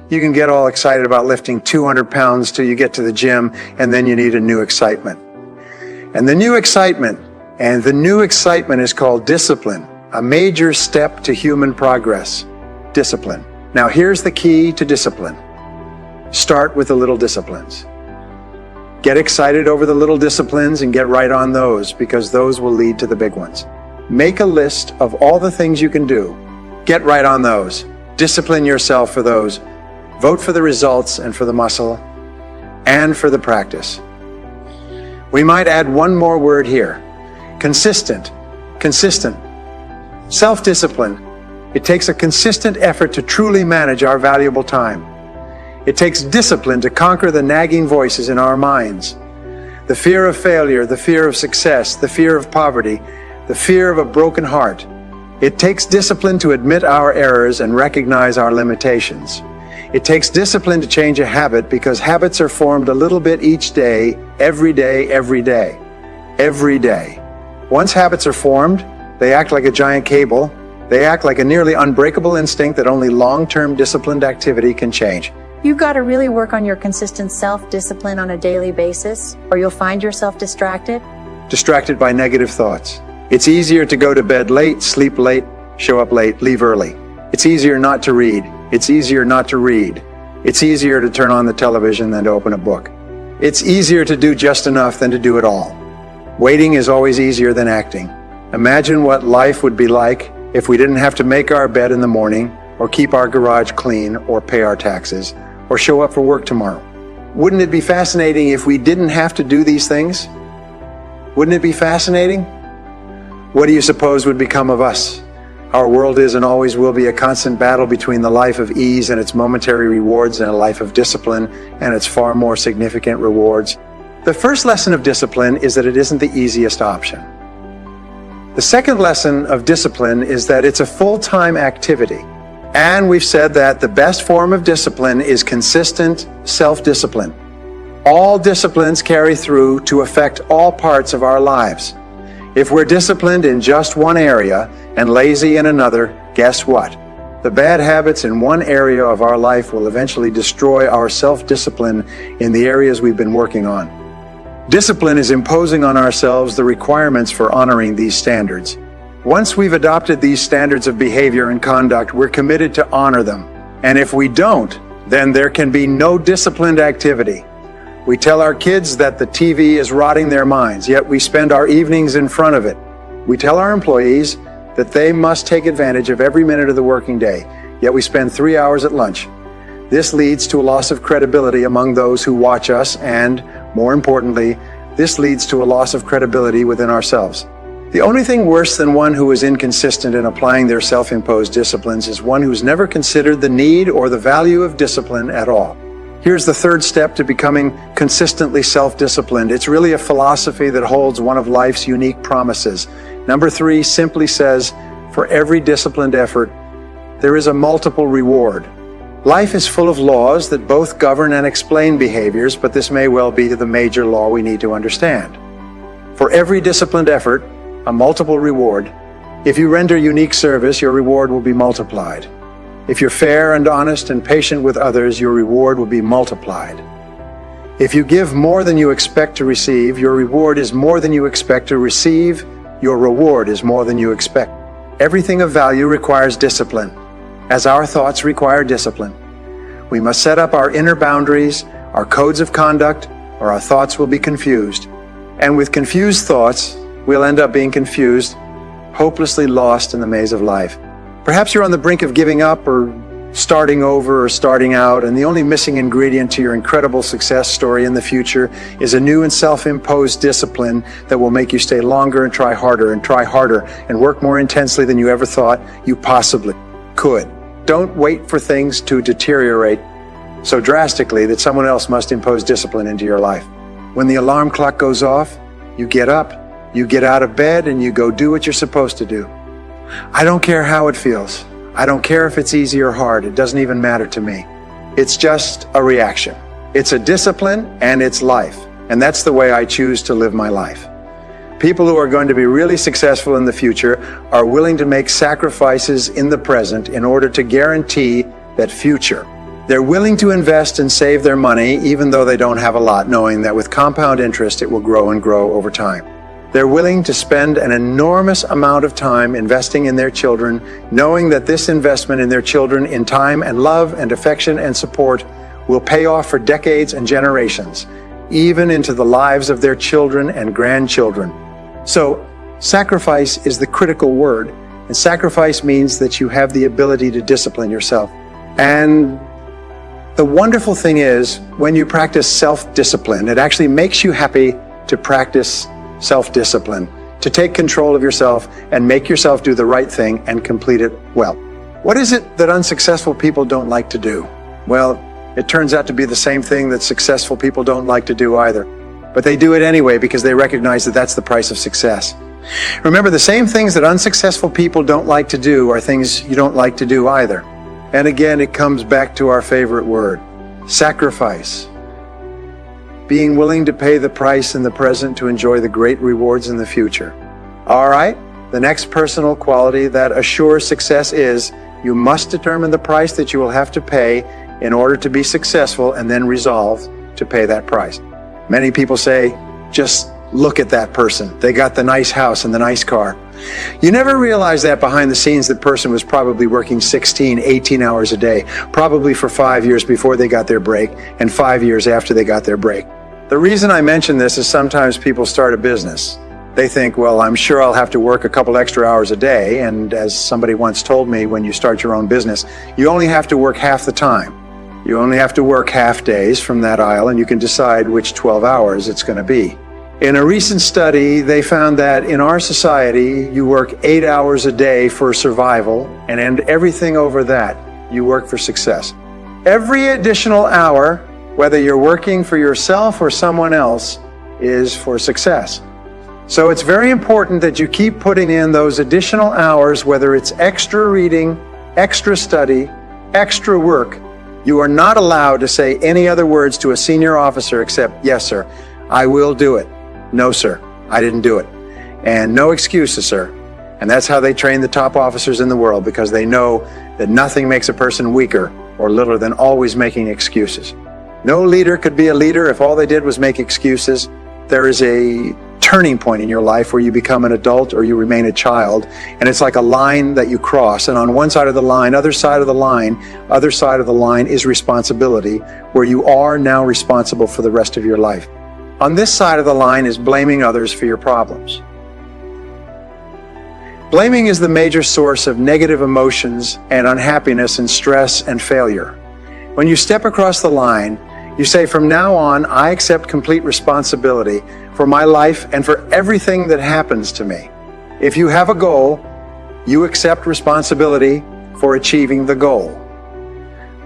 You can get all excited about lifting 200 pounds till you get to the gym, and then you need a new excitement. And the new excitement is called discipline, a major step to human progress. Discipline. Now here's the key to discipline. Start with the little disciplines. Get excited over the little disciplines and get right on those, because those will lead to the big ones. Make a list of all the things you can do. Get right on those. Discipline yourself for those. Vote for the results and for the muscle and for the practice. We might add one more word here. Consistent. Consistent. Self-discipline. It takes a consistent effort to truly manage our valuable time. It takes discipline to conquer the nagging voices in our minds. The fear of failure, the fear of success, the fear of poverty, the fear of a broken heart. It takes discipline to admit our errors and recognize our limitations. It takes discipline to change a habit, because habits are formed a little bit each day, every day, every day, every day. Once habits are formed, they act like a giant cable. They act like a nearly unbreakable instinct that only long-term disciplined activity can change. You've got to really work on your consistent self-discipline on a daily basis, or you'll find yourself distracted. Distracted by negative thoughts. It's easier to go to bed late, sleep late, show up late, leave early. It's easier not to read. It's easier not to read. It's easier to turn on the television than to open a book. It's easier to do just enough than to do it all. Waiting is always easier than acting. Imagine what life would be like if we didn't have to make our bed in the morning, or keep our garage clean, or pay our taxes, or show up for work tomorrow. Wouldn't it be fascinating if we didn't have to do these things? Wouldn't it be fascinating? What do you suppose would become of us? Our world is and always will be a constant battle between the life of ease and its momentary rewards, and a life of discipline and its far more significant rewards. The first lesson of discipline is that it isn't the easiest option. The second lesson of discipline is that it's a full-time activity. And we've said that the best form of discipline is consistent self-discipline. All disciplines carry through to affect all parts of our lives. If we're disciplined in just one area and lazy in another, guess what? The bad habits in one area of our life will eventually destroy our self-discipline in the areas we've been working on. Discipline is imposing on ourselves the requirements for honoring these standards. Once we've adopted these standards of behavior and conduct, we're committed to honor them. And if we don't, then there can be no disciplined activity. We tell our kids that the TV is rotting their minds, yet we spend our evenings in front of it. We tell our employees that they must take advantage of every minute of the working day, yet we spend 3 hours at lunch. This leads to a loss of credibility among those who watch us, and, more importantly, this leads to a loss of credibility within ourselves. The only thing worse than one who is inconsistent in applying their self-imposed disciplines is one who's never considered the need or the value of discipline at all. Here's the third step to becoming consistently self-disciplined. It's really a philosophy that holds one of life's unique promises. Number 3 simply says, for every disciplined effort, there is a multiple reward. Life is full of laws that both govern and explain behaviors, but this may well be the major law we need to understand. For every disciplined effort, a multiple reward. If you render unique service, your reward will be multiplied. If you're fair and honest and patient with others, your reward will be multiplied. If you give more than you expect to receive, your reward is more than you expect to receive. Your reward is more than you expect. Everything of value requires discipline, as our thoughts require discipline. We must set up our inner boundaries, our codes of conduct, or our thoughts will be confused. And with confused thoughts, we'll end up being confused, hopelessly lost in the maze of life. Perhaps you're on the brink of giving up, or starting over, or starting out, and the only missing ingredient to your incredible success story in the future is a new and self-imposed discipline that will make you stay longer and try harder and work more intensely than you ever thought you possibly could. Don't wait for things to deteriorate so drastically that someone else must impose discipline into your life. When the alarm clock goes off, you get up, you get out of bed, and you go do what you're supposed to do. I don't care how it feels. I don't care if it's easy or hard. It doesn't even matter to me. It's just a reaction. It's a discipline, and it's life. And that's the way I choose to live my life. People who are going to be really successful in the future are willing to make sacrifices in the present in order to guarantee that future. They're willing to invest and save their money even though they don't have a lot, knowing that with compound interest it will grow and grow over time. They're willing to spend an enormous amount of time investing in their children, knowing that this investment in their children in time and love and affection and support will pay off for decades and generations, even into the lives of their children and grandchildren. So, sacrifice is the critical word, and sacrifice means that you have the ability to discipline yourself. And the wonderful thing is, when you practice self-discipline, it actually makes you happy to practice self-discipline, to take control of yourself and make yourself do the right thing and complete it well. What is it that unsuccessful people don't like to do? Well, it turns out to be the same thing that successful people don't like to do either. But they do it anyway because they recognize that that's the price of success. Remember, the same things that unsuccessful people don't like to do are things you don't like to do either. And again, it comes back to our favorite word, sacrifice. Being willing to pay the price in the present to enjoy the great rewards in the future. All right, the next personal quality that assures success is you must determine the price that you will have to pay in order to be successful and then resolve to pay that price. Many people say, just look at that person. They got the nice house and the nice car. You never realize that behind the scenes that person was probably working 16, 18 hours a day, probably for 5 years before they got their break and 5 years after they got their break. The reason I mention this is sometimes people start a business. They think, well, I'm sure I'll have to work a couple extra hours a day. And as somebody once told me, when you start your own business, you only have to work half the time. You only have to work half days from that aisle, and you can decide which 12 hours it's going to be. In a recent study, they found that in our society, you work 8 hours a day for survival, and everything over that, you work for success. Every additional hour, whether you're working for yourself or someone else, is for success. So it's very important that you keep putting in those additional hours, whether it's extra reading, extra study, extra work. You are not allowed to say any other words to a senior officer except, yes, sir, I will do it. No, sir, I didn't do it. And no excuses, sir. And that's how they train the top officers in the world, because they know that nothing makes a person weaker or littler than always making excuses. No leader could be a leader if all they did was make excuses. There is a turning point in your life where you become an adult or you remain a child, and it's like a line that you cross, and on one side of the line, other side of the line is responsibility, where you are now responsible for the rest of your life. On this side of the line is blaming others for your problems. Blaming is the major source of negative emotions and unhappiness and stress and failure. When you step across the line, you say, from now on, I accept complete responsibility for my life and for everything that happens to me. If you have a goal, you accept responsibility for achieving the goal.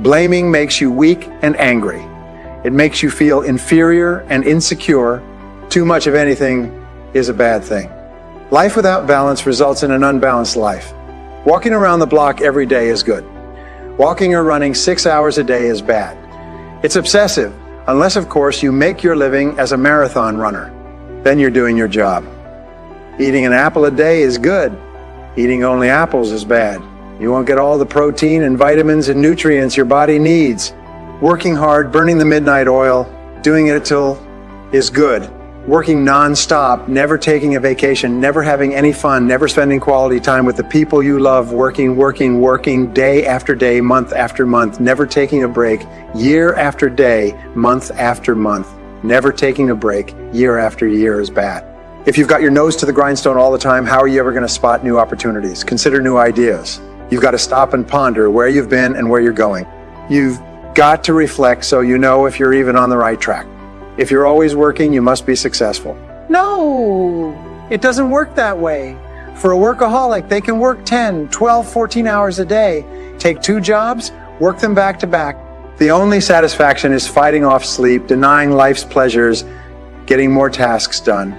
Blaming makes you weak and angry. It makes you feel inferior and insecure. Too much of anything is a bad thing. Life without balance results in an unbalanced life. Walking around the block every day is good. Walking or running 6 hours a day is bad. It's obsessive, unless, of course, you make your living as a marathon runner. Then you're doing your job. Eating an apple a day is good. Eating only apples is bad. You won't get all the protein and vitamins and nutrients your body needs. Working hard, burning the midnight oil, doing it till is good. Working non-stop, never taking a vacation, never having any fun, never spending quality time with the people you love, working day after day, month after month, never taking a break, year after day, month after month, never taking a break, year after year is bad. If you've got your nose to the grindstone all the time, how are you ever going to spot new opportunities? Consider new ideas. You've got to stop and ponder where you've been and where you're going. You've got to reflect so you know if you're even on the right track. If you're always working, you must be successful. No, it doesn't work that way. For a workaholic, they can work 10, 12, 14 hours a day, take 2 jobs, work them back to back. The only satisfaction is fighting off sleep, denying life's pleasures, getting more tasks done.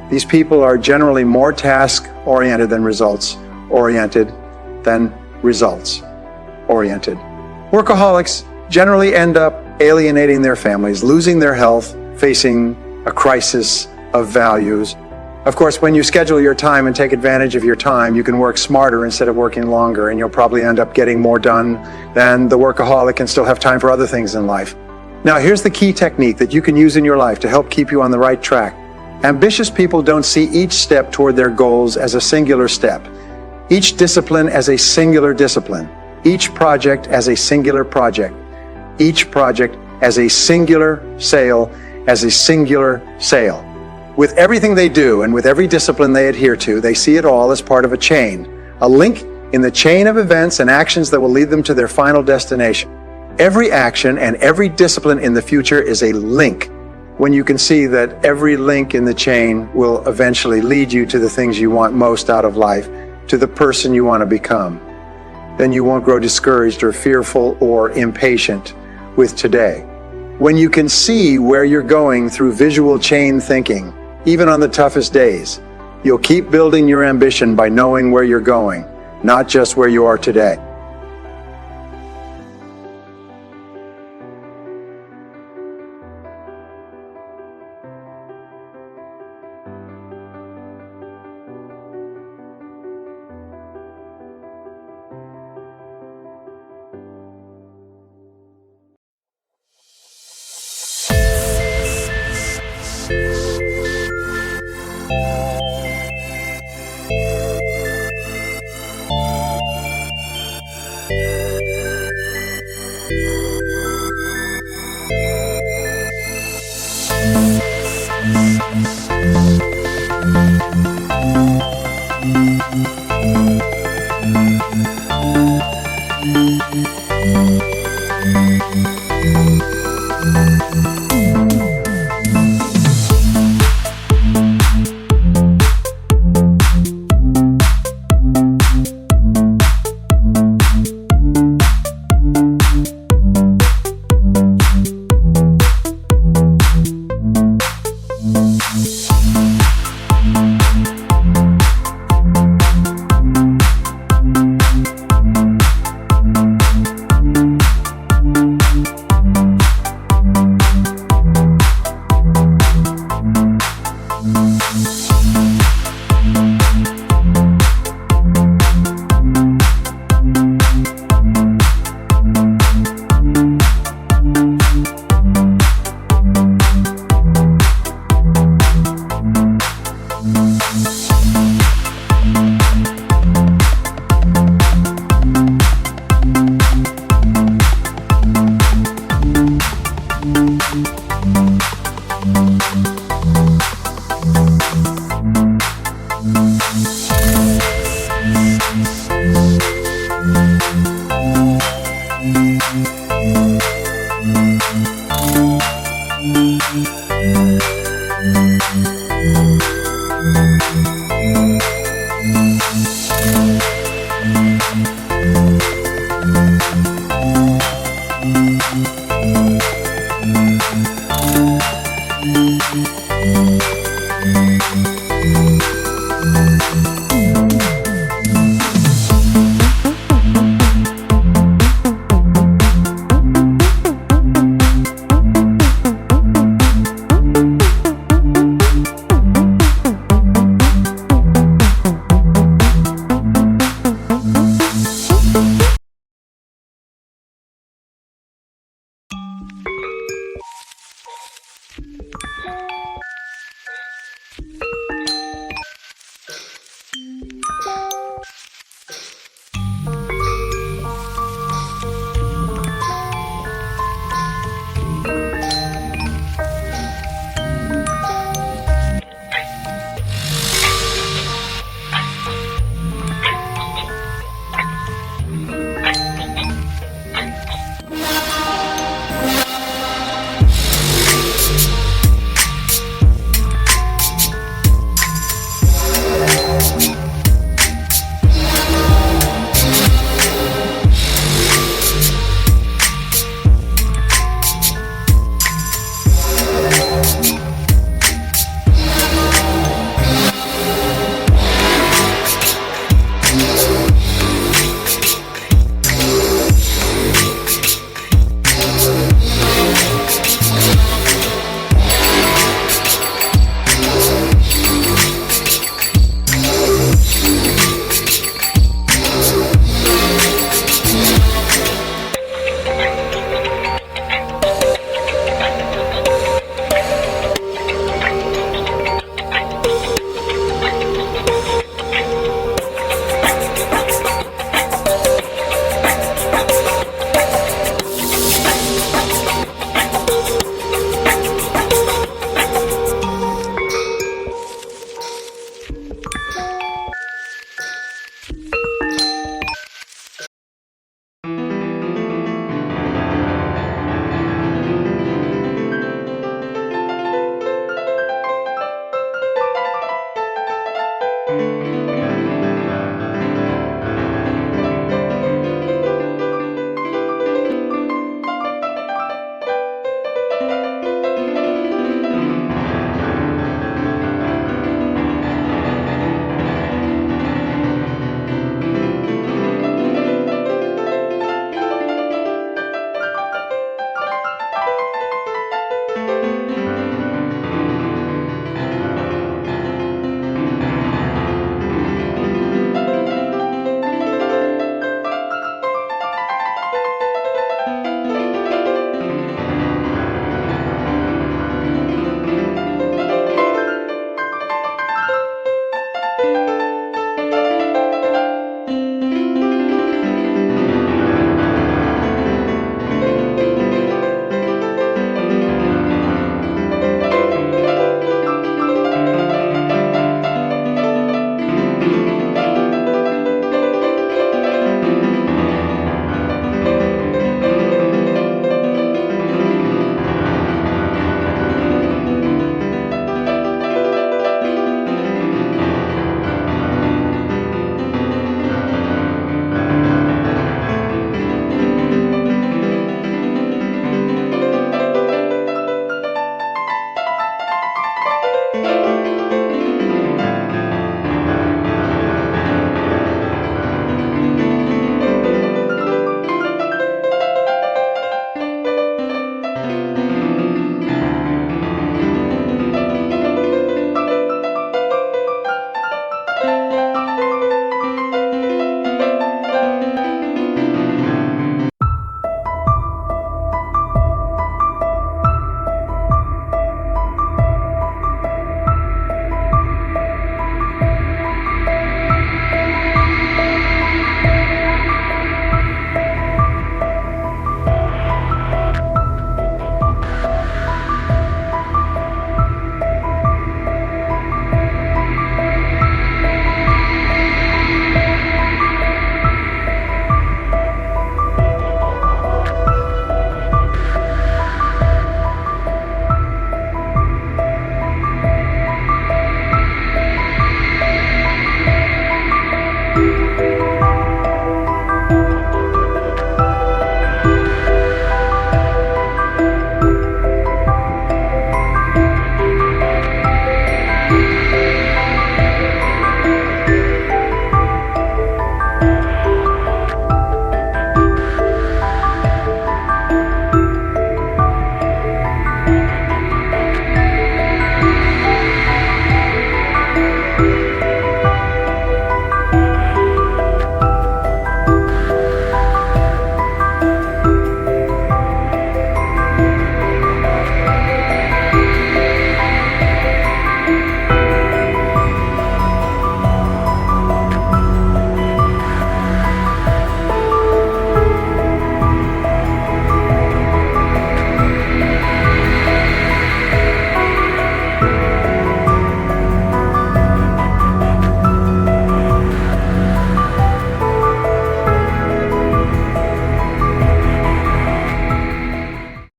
These people are generally more task-oriented than results-oriented. Workaholics generally end up alienating their families, losing their health, facing a crisis of values, Of course, when you schedule your time and take advantage of your time, you can work smarter instead of working longer, and you'll probably end up getting more done than the workaholic and still have time for other things in life. Now, here's the key technique that you can use in your life to help keep you on the right track. Ambitious people don't see each step toward their goals as a singular step, each discipline as a singular discipline, each project as a singular project, each project as a singular sale, as a singular sale. With everything they do and with every discipline they adhere to, they see it all as part of a chain, a link in the chain of events and actions that will lead them to their final destination. Every action and every discipline in the future is a link. When you can see that every link in the chain will eventually lead you to the things you want most out of life, to the person you want to become, then you won't grow discouraged or fearful or impatient with today. When you can see where you're going through visual chain thinking, even on the toughest days, you'll keep building your ambition by knowing where you're going, not just where you are today.